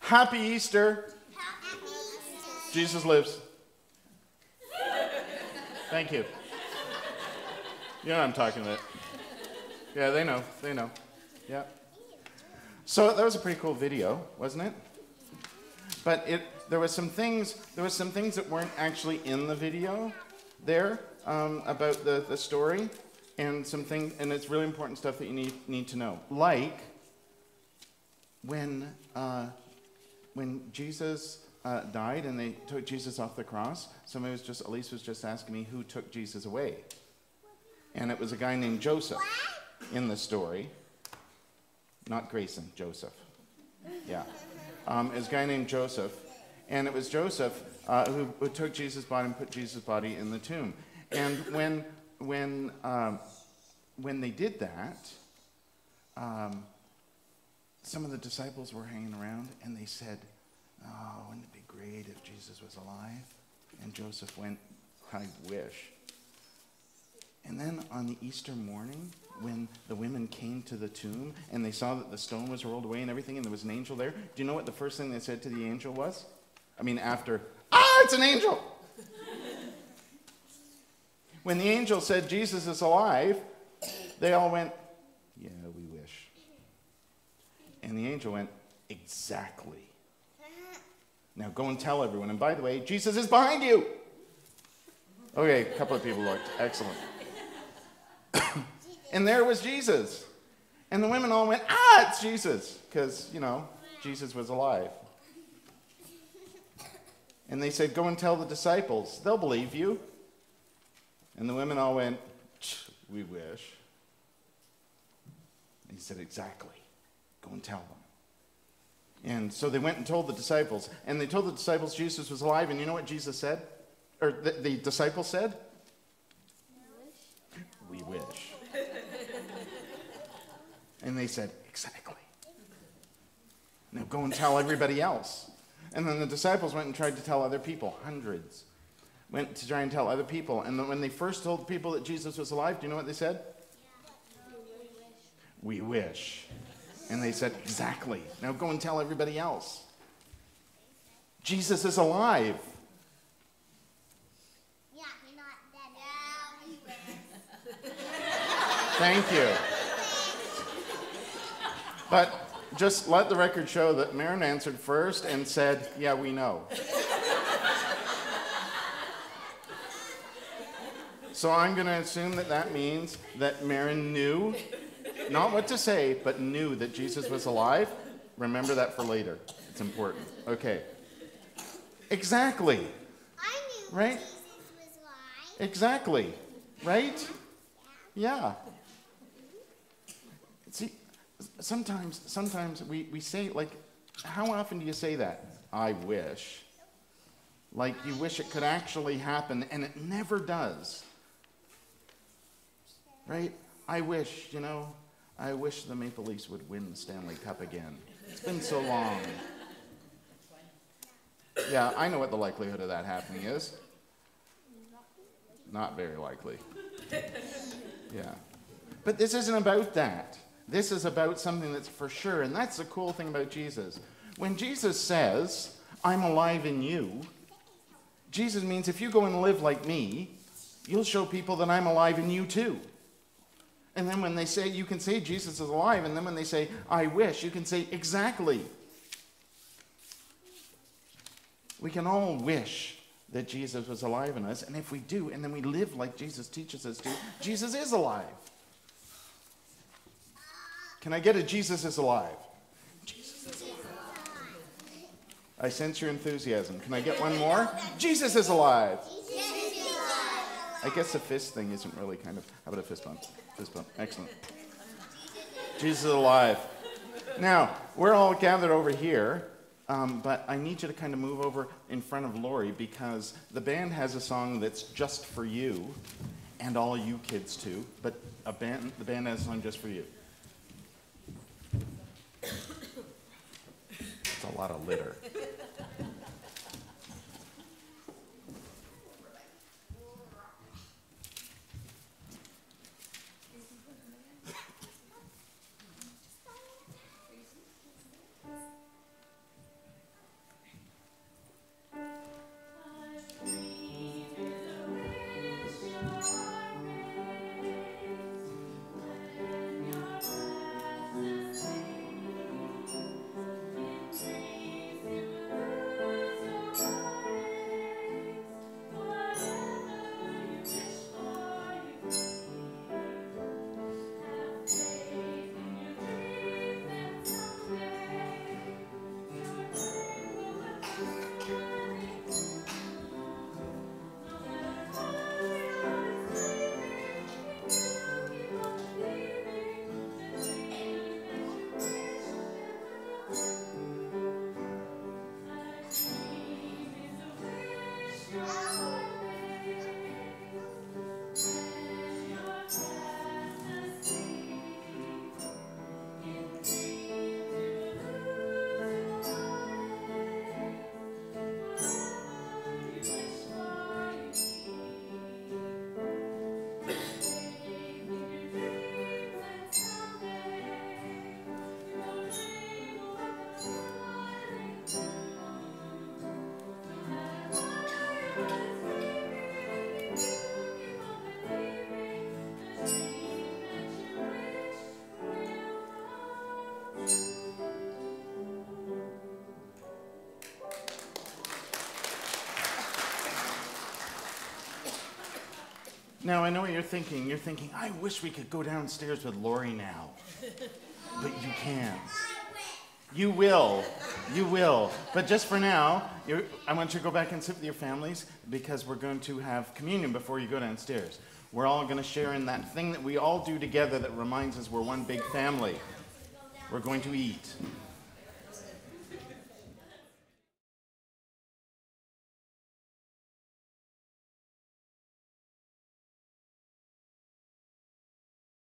Happy Easter. Happy Easter. Jesus lives. Thank you. You know what I'm talking about. Yeah, they know. They know. Yeah. So that was a pretty cool video, wasn't it? But there was some things that weren't actually in the video there about the story, and some things, and it's really important stuff that you need to know. Like when Jesus died and they took Jesus off the cross, Elise was just asking me who took Jesus away. And it was a guy named Joseph in the story. Not Grayson, Joseph. Yeah. It was a guy named Joseph. And it was Joseph who took Jesus' body and put Jesus' body in the tomb. And when they did that, some of the disciples were hanging around and they said, "Oh, wouldn't it be great if Jesus was alive?" And Joseph went, "I wish." And then on the Easter morning, when the women came to the tomb and they saw that the stone was rolled away and everything, and there was an angel there, do you know what the first thing they said to the angel was? I mean, after, it's an angel! When the angel said, "Jesus is alive," they all went, "Yeah, we wish." And the angel went, "Exactly. Now go and tell everyone. And by the way, Jesus is behind you." Okay, a couple of people looked. Excellent. And there was Jesus. And the women all went, "It's Jesus." Because, Jesus was alive. And they said, "Go and tell the disciples. They'll believe you." And the women all went, "We wish." And he said, "Exactly. Go and tell them." And so they went and told the disciples. And they told the disciples Jesus was alive. And you know what Jesus said? Or the disciples said? "We wish." And they said, "Exactly. Now go and tell everybody else." And then the disciples went and tried to tell other people. Hundreds went to try and tell other people. And then when they first told people that Jesus was alive, do you know what they said? "We wish." And they said, "Exactly. Now go and tell everybody else. Jesus is alive." Yeah, you're not dead. Thank you. But just let the record show that Marin answered first and said, "Yeah, we know." So I'm going to assume that means that Marin knew, not what to say, but knew that Jesus was alive. Remember that for later. It's important. Okay. Exactly. I knew Right? Jesus was alive. Exactly. Right? Yeah. See, sometimes we say, like, how often do you say that? "I wish." Like you wish it could actually happen, and it never does. Right? I wish the Maple Leafs would win the Stanley Cup again. It's been so long. Yeah, I know what the likelihood of that happening is. Not very likely. Yeah. But this isn't about that. This is about something that's for sure, and that's the cool thing about Jesus. When Jesus says, "I'm alive in you," Jesus means if you go and live like me, you'll show people that I'm alive in you too. And then when they say, you can say Jesus is alive, and then when they say, "I wish," you can say, "Exactly." We can all wish that Jesus was alive in us, and if we do, and then we live like Jesus teaches us to, Jesus is alive. Can I get a "Jesus is alive"? Jesus is alive. I sense your enthusiasm. Can I get one more? Jesus is alive. I guess the fist thing isn't really kind of... How about a fist bump? Fist bump. Excellent. Jesus is alive. Now, we're all gathered over here, but I need you to kind of move over in front of Lori because the band has a song that's just for you and all you kids too, but the band has a song just for you. It's a lot of litter. Now, I know what you're thinking. You're thinking, I wish we could go downstairs with Lori now. But you can't. You will. You will. But just for now, I want you to go back and sit with your families because we're going to have communion before you go downstairs. We're all going to share in that thing that we all do together that reminds us we're one big family. We're going to eat.